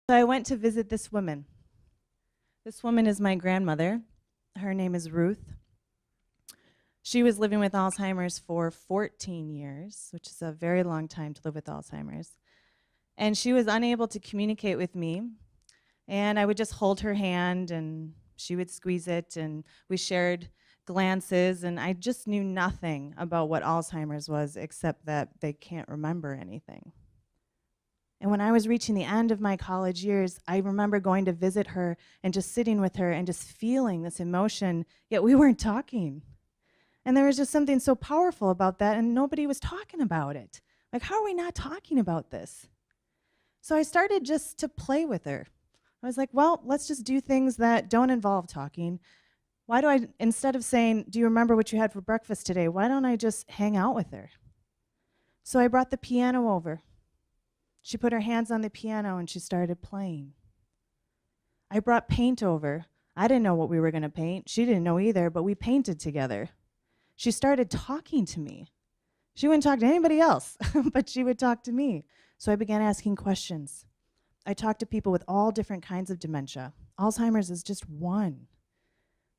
So I went to visit this woman. This woman is my grandmother. Her name is Ruth. She was living with Alzheimer's for 14 years, which is a very long time to live with Alzheimer's. And she was unable to communicate with me. And I would just hold her hand and she would squeeze it, and we shared glances, and I just knew nothing about what Alzheimer's was except that they can't remember anything. And when I was reaching the end of my college years, I remember going to visit her and just sitting with her and just feeling this emotion, yet we weren't talking. And there was just something so powerful about that, and nobody was talking about it. Like, how are we not talking about this? So I started just to play with her. I was like, well, let's just do things that don't involve talking. Why do I, instead of saying, do you remember what you had for breakfast today, why don't I just hang out with her? So I brought the piano over. She put her hands on the piano and she started playing. I brought paint over. I didn't know what we were going to paint. She didn't know either, but we painted together. She started talking to me. She wouldn't talk to anybody else, but she would talk to me. So I began asking questions. I talked to people with all different kinds of dementia. Alzheimer's is just one.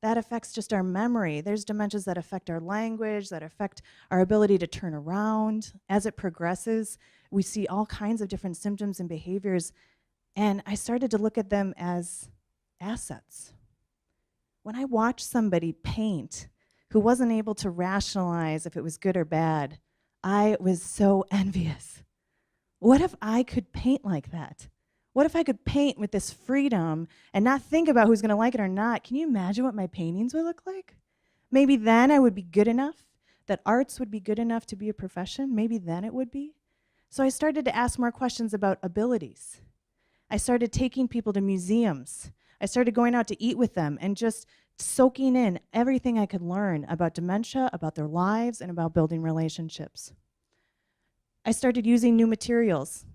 That affects just our memory. There's dementias that affect our language, that affect our ability to turn around. As it progresses, we see all kinds of different symptoms and behaviors, and I started to look at them as assets. When I watched somebody paint who wasn't able to rationalize if it was good or bad, I was so envious. What if I could paint like that? What if I could paint with this freedom and not think about who's going to like it or not? Can you imagine what my paintings would look like? Maybe then I would be good enough, that arts would be good enough to be a profession. Maybe then it would be. So I started to ask more questions about abilities. I started taking people to museums. I started going out to eat with them and just soaking in everything I could learn about dementia, about their lives, and about building relationships. I started using new materials.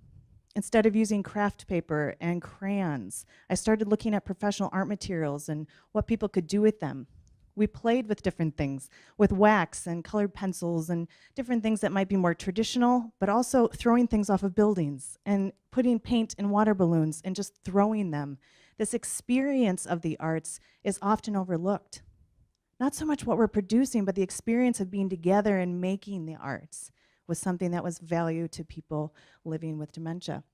Instead of using craft paper and crayons, I started looking at professional art materials and what people could do with them. We played with different things, with wax and colored pencils and different things that might be more traditional, but also throwing things off of buildings and putting paint in water balloons and just throwing them. This experience of the arts is often overlooked. Not so much what we're producing, but the experience of being together and making the arts was something that was valued to people living with dementia.